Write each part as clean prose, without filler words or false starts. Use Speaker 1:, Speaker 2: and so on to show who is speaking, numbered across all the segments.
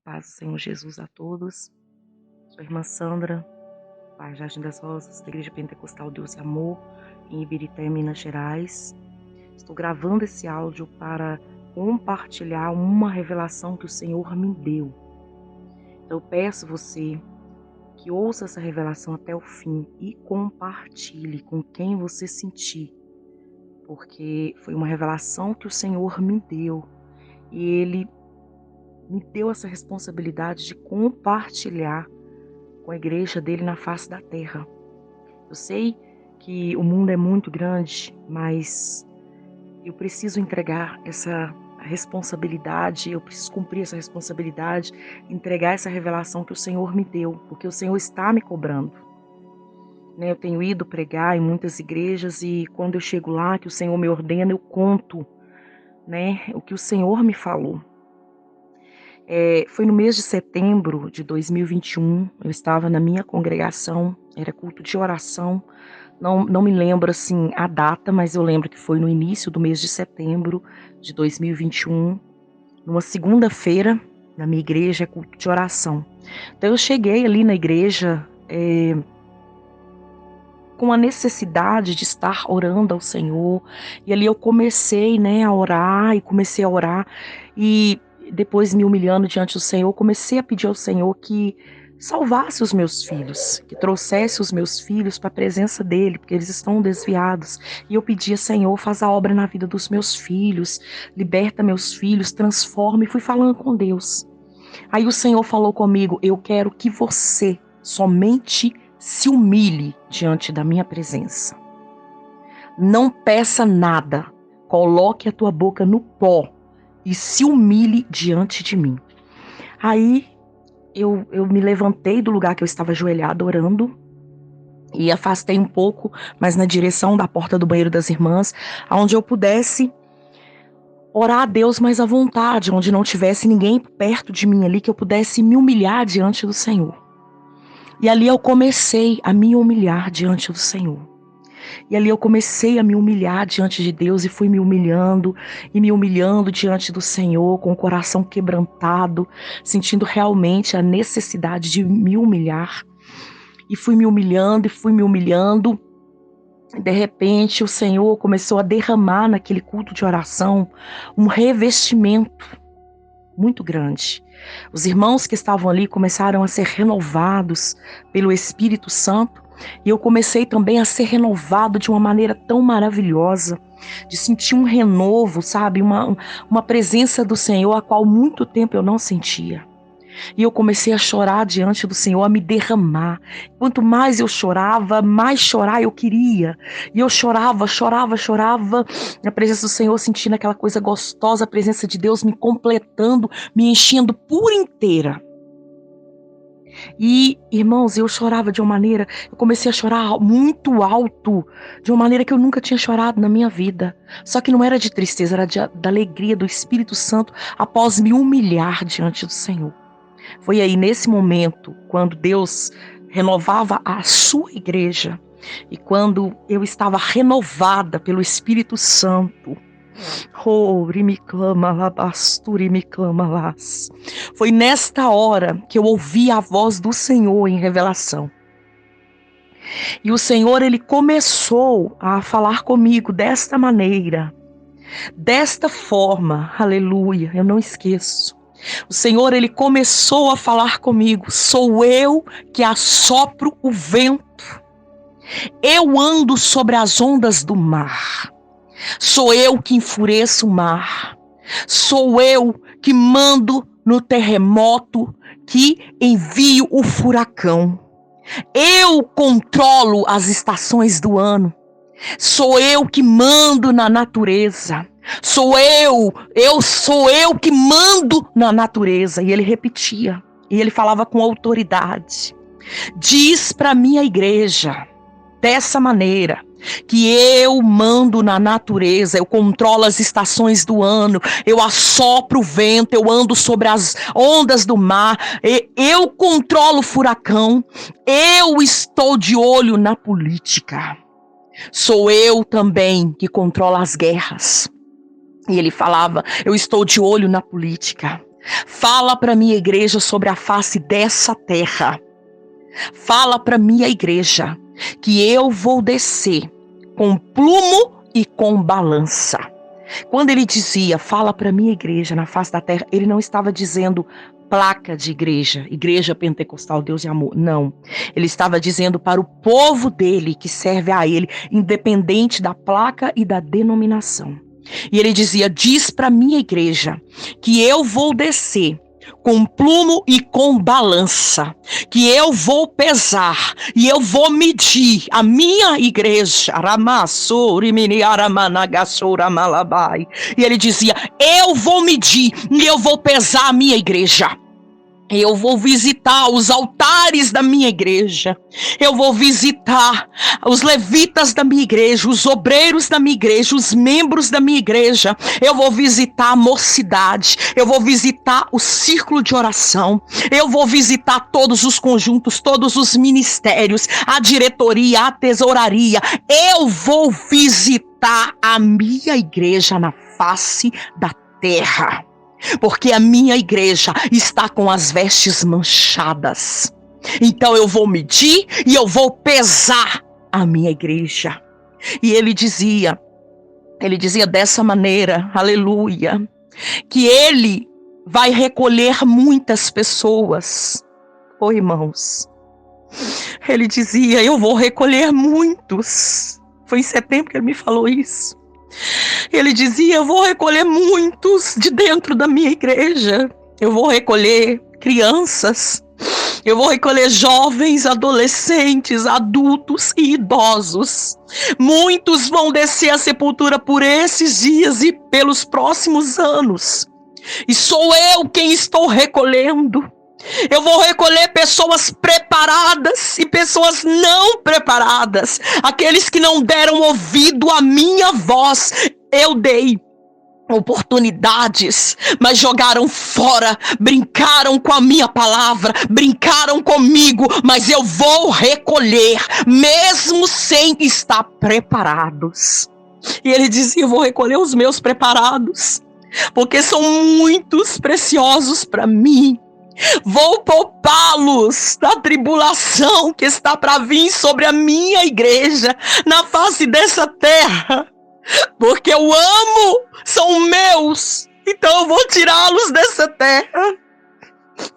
Speaker 1: Paz do Senhor Jesus a todos. Sou a irmã Sandra, da Jardim das Rosas, da Igreja Pentecostal Deus e Amor, em Ibirité, Minas Gerais. Estou gravando esse áudio para compartilhar uma revelação que o Senhor me deu. Então eu peço você que ouça essa revelação até o fim e compartilhe com quem você sentir, porque foi uma revelação que o Senhor me deu e Ele me deu essa responsabilidade de compartilhar com a igreja dele na face da terra. Eu sei que o mundo é muito grande, mas eu preciso entregar essa responsabilidade, eu preciso cumprir essa responsabilidade, entregar essa revelação que o Senhor me deu, porque o Senhor está me cobrando. Eu tenho ido pregar em muitas igrejas e quando eu chego lá, que o Senhor me ordena, eu conto, o que o Senhor me falou. Foi no mês de setembro de 2021, eu estava na minha congregação, era culto de oração, não me lembro assim a data, mas eu lembro que foi no início do mês de setembro de 2021, numa segunda-feira, na minha igreja, é culto de oração. Então eu cheguei ali na igreja com a necessidade de estar orando ao Senhor, e ali eu comecei a orar, e depois me humilhando diante do Senhor, comecei a pedir ao Senhor que salvasse os meus filhos, que trouxesse os meus filhos para a presença dEle, porque eles estão desviados. E eu pedia, Senhor, faz a obra na vida dos meus filhos, liberta meus filhos, transforma, e fui falando com Deus. Aí o Senhor falou comigo, eu quero que você somente se humilhe diante da minha presença. Não peça nada, coloque a tua boca no pó e se humilhe diante de mim. Aí eu me levantei do lugar que eu estava ajoelhada orando e afastei um pouco, mas na direção da porta do banheiro das irmãs, onde eu pudesse orar a Deus mais à vontade, onde não tivesse ninguém perto de mim ali, que eu pudesse me humilhar diante do Senhor. E ali eu comecei a me humilhar diante do Senhor. E ali eu comecei a me humilhar diante de Deus e fui me humilhando diante do Senhor, com o coração quebrantado, sentindo realmente a necessidade de me humilhar. E fui me humilhando. De repente o Senhor começou a derramar naquele culto de oração um revestimento muito grande. Os irmãos que estavam ali começaram a ser renovados pelo Espírito Santo, e eu comecei também a ser renovado de uma maneira tão maravilhosa, de sentir um renovo, sabe? Uma presença do Senhor a qual muito tempo eu não sentia. E eu comecei a chorar diante do Senhor, a me derramar. Quanto mais eu chorava, mais chorar eu queria. E eu chorava na presença do Senhor, sentindo aquela coisa gostosa, a presença de Deus me completando, me enchendo por inteira. E, irmãos, eu chorava de uma maneira, eu comecei a chorar muito alto, de uma maneira que eu nunca tinha chorado na minha vida. Só que não era de tristeza, era da alegria do Espírito Santo após me humilhar diante do Senhor. Foi aí nesse momento, quando Deus renovava a sua igreja, e quando eu estava renovada pelo Espírito Santo, foi nesta hora que eu ouvi a voz do Senhor em revelação. E o Senhor, Ele começou a falar comigo desta maneira, desta forma, aleluia, eu não esqueço. O Senhor, Ele começou a falar comigo, sou eu que assopro o vento, eu ando sobre as ondas do mar. Sou eu que enfureço o mar. Sou eu que mando no terremoto, que envio o furacão. Eu controlo as estações do ano. Sou eu que mando na natureza. Sou eu que mando na natureza. E ele repetia. E ele falava com autoridade. Diz para minha igreja, dessa maneira, que eu mando na natureza, eu controlo as estações do ano, eu assopro o vento, eu ando sobre as ondas do mar, eu controlo o furacão, eu estou de olho na política. Sou eu também que controlo as guerras. E ele falava, eu estou de olho na política.
Speaker 2: Fala para minha igreja sobre a face dessa terra. Fala para minha igreja que eu vou descer com plumo e com balança. Quando ele dizia, fala para minha igreja na face da terra, ele não estava dizendo placa de igreja, igreja pentecostal, Deus e amor. Não. Ele estava dizendo para o povo dele, que serve a ele, independente da placa e da denominação. E ele dizia, diz para minha igreja que eu vou descer com plumo e com balança, que eu vou pesar e eu vou medir a minha igreja. E ele dizia, eu vou medir e eu vou pesar a minha igreja. Eu vou visitar os altares da minha igreja. Eu vou visitar os levitas da minha igreja, os obreiros da minha igreja, os membros da minha igreja. Eu vou visitar a mocidade. Eu vou visitar o círculo de oração. Eu vou visitar todos os conjuntos, todos os ministérios, a diretoria, a tesouraria. Eu vou visitar a minha igreja na face da terra. Porque a minha igreja está com as vestes manchadas. Então eu vou medir e eu vou pesar a minha igreja. E ele dizia dessa maneira, aleluia, que ele vai recolher muitas pessoas. Oh, irmãos, ele dizia, eu vou recolher muitos. Foi em setembro que ele me falou isso. Ele dizia, eu vou recolher muitos de dentro da minha igreja. Eu vou recolher crianças. Eu vou recolher jovens, adolescentes, adultos e idosos. Muitos vão descer à sepultura por esses dias e pelos próximos anos. E sou eu quem estou recolhendo. Eu vou recolher pessoas preparadas e pessoas não preparadas. Aqueles que não deram ouvido à minha voz. Eu dei oportunidades, mas jogaram fora, brincaram com a minha palavra, brincaram comigo, mas eu vou recolher, mesmo sem estar preparados. E ele dizia, eu vou recolher os meus preparados, porque são muitos preciosos para mim. Vou poupá-los da tribulação que está para vir sobre a minha igreja na face dessa terra, porque eu amo, são meus, então eu vou tirá-los dessa terra.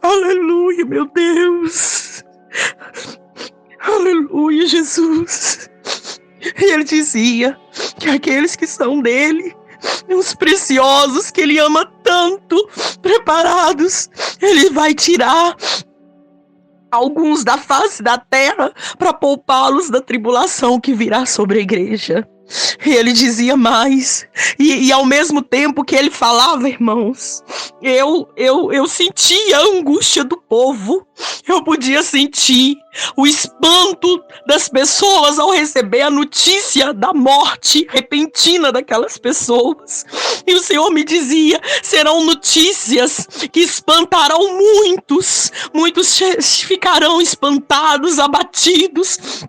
Speaker 2: Aleluia, meu Deus, aleluia, Jesus. E ele dizia que aqueles que são dele, os preciosos que ele ama tanto, preparados, ele vai tirar alguns da face da terra para poupá-los da tribulação que virá sobre a igreja. E ele dizia mais, e ao mesmo tempo que ele falava, irmãos, eu sentia a angústia do povo. Eu podia sentir o espanto das pessoas ao receber a notícia da morte repentina daquelas pessoas. E o Senhor me dizia, serão notícias que espantarão muitos. Muitos ficarão espantados, abatidos,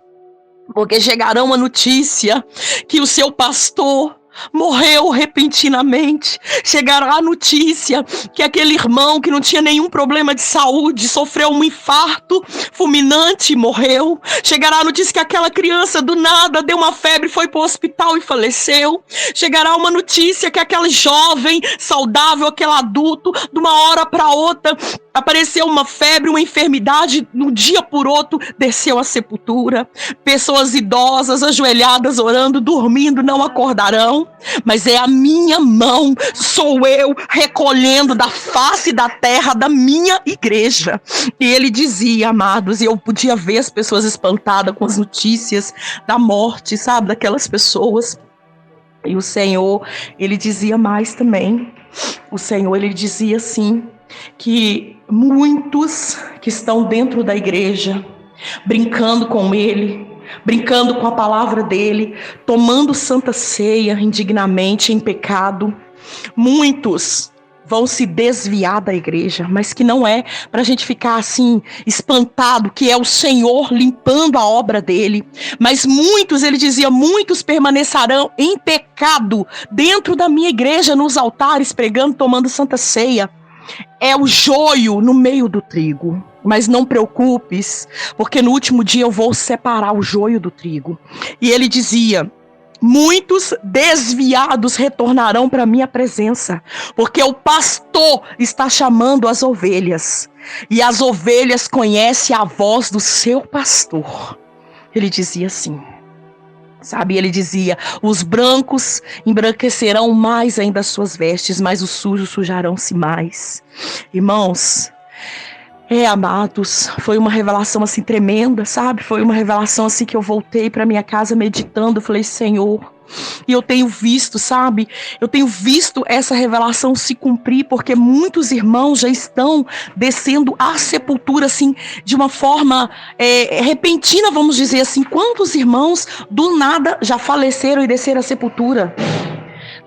Speaker 2: porque chegarão a notícia que o seu pastor morreu repentinamente. Chegará a notícia que aquele irmão que não tinha nenhum problema de saúde sofreu um infarto fulminante e morreu. Chegará a notícia que aquela criança do nada deu uma febre, foi para o hospital e faleceu. Chegará uma notícia que aquele jovem saudável, aquele adulto, de uma hora para outra apareceu uma febre, uma enfermidade, um dia por outro desceu à sepultura. Pessoas idosas, ajoelhadas, orando, dormindo, não acordarão. Mas é a minha mão, sou eu recolhendo da face da terra da minha igreja. E ele dizia, amados, e eu podia ver as pessoas espantadas com as notícias da morte, sabe, daquelas pessoas. E o Senhor, ele dizia mais também. O Senhor, ele dizia assim, que muitos que estão dentro da igreja, brincando com ele, brincando com a palavra dele, tomando santa ceia indignamente em pecado, muitos vão se desviar da igreja, mas que não é para a gente ficar assim espantado, que é o Senhor limpando a obra dele. Mas muitos, ele dizia, muitos permanecerão em pecado dentro da minha igreja, nos altares, pregando, tomando santa ceia. é o joio no meio do trigo. Mas não preocupes, porque no último dia eu vou separar o joio do trigo. E ele dizia: muitos desviados retornarão para minha presença, porque o pastor está chamando as ovelhas, e as ovelhas conhecem a voz do seu pastor. Ele dizia assim, sabe? Ele dizia: os brancos embranquecerão mais ainda as suas vestes, mas os sujos sujarão-se mais. Irmãos, amados, foi uma revelação assim tremenda, sabe? Foi uma revelação assim que eu voltei para minha casa meditando, falei: Senhor, e eu tenho visto, sabe? Eu tenho visto essa revelação se cumprir, porque muitos irmãos já estão descendo à sepultura, assim, de uma forma repentina, vamos dizer assim. Quantos irmãos do nada já faleceram e desceram à sepultura?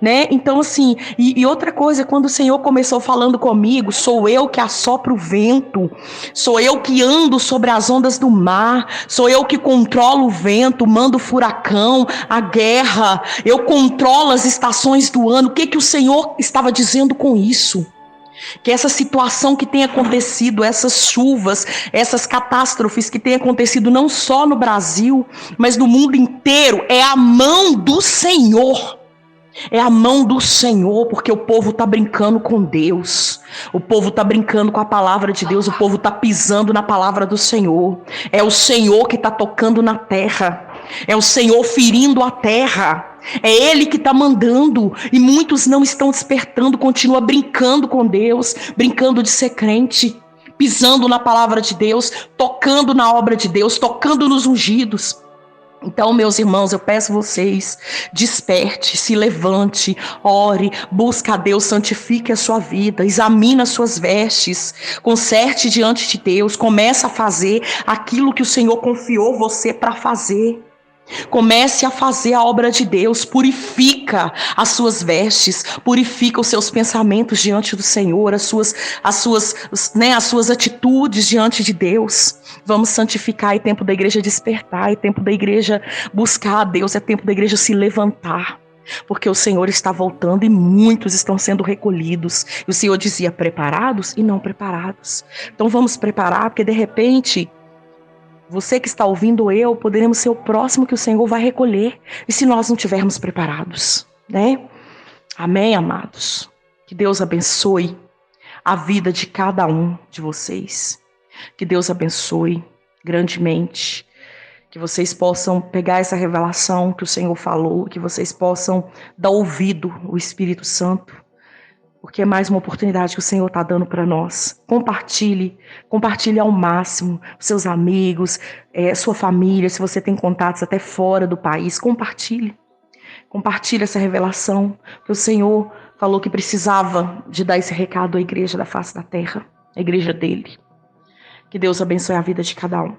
Speaker 2: Né? Então assim, e outra coisa, quando o Senhor começou falando comigo: sou eu que assopro o vento, sou eu que ando sobre as ondas do mar, sou eu que controlo o vento, mando o furacão, a guerra, eu controlo as estações do ano. O que o Senhor estava dizendo com isso? Que essa situação que tem acontecido, essas chuvas, essas catástrofes que tem acontecido não só no Brasil, mas no mundo inteiro, é a mão do Senhor. É a mão do Senhor, porque o povo está brincando com Deus. O povo está brincando com a palavra de Deus. O povo está pisando na palavra do Senhor. É o Senhor que está tocando na terra. É o Senhor ferindo a terra. É Ele que está mandando. E muitos não estão despertando. Continua brincando com Deus. Brincando de ser crente. Pisando na palavra de Deus. Tocando na obra de Deus. Tocando nos ungidos. Então, meus irmãos, eu peço vocês, desperte, se levante, ore, busque a Deus, santifique a sua vida, examine as suas vestes, conserte diante de Deus, comece a fazer aquilo que o Senhor confiou você para fazer. Comece a fazer a obra de Deus, purifica as suas vestes, purifica os seus pensamentos diante do Senhor, as suas atitudes diante de Deus. Vamos santificar, é tempo da igreja despertar, é tempo da igreja buscar a Deus, é tempo da igreja se levantar, porque o Senhor está voltando e muitos estão sendo recolhidos. E o Senhor dizia: preparados e não preparados. Então vamos preparar, porque de repente você que está ouvindo, poderemos ser o próximo que o Senhor vai recolher, e se nós não estivermos preparados, né? Amém, amados? Que Deus abençoe a vida de cada um de vocês. Que Deus abençoe grandemente. Que vocês possam pegar essa revelação que o Senhor falou, que vocês possam dar ouvido ao Espírito Santo, porque é mais uma oportunidade que o Senhor está dando para nós. Compartilhe ao máximo, seus amigos, sua família, se você tem contatos até fora do país, compartilhe essa revelação, que o Senhor falou que precisava de dar esse recado à igreja da face da terra, a igreja dele. Que Deus abençoe a vida de cada um.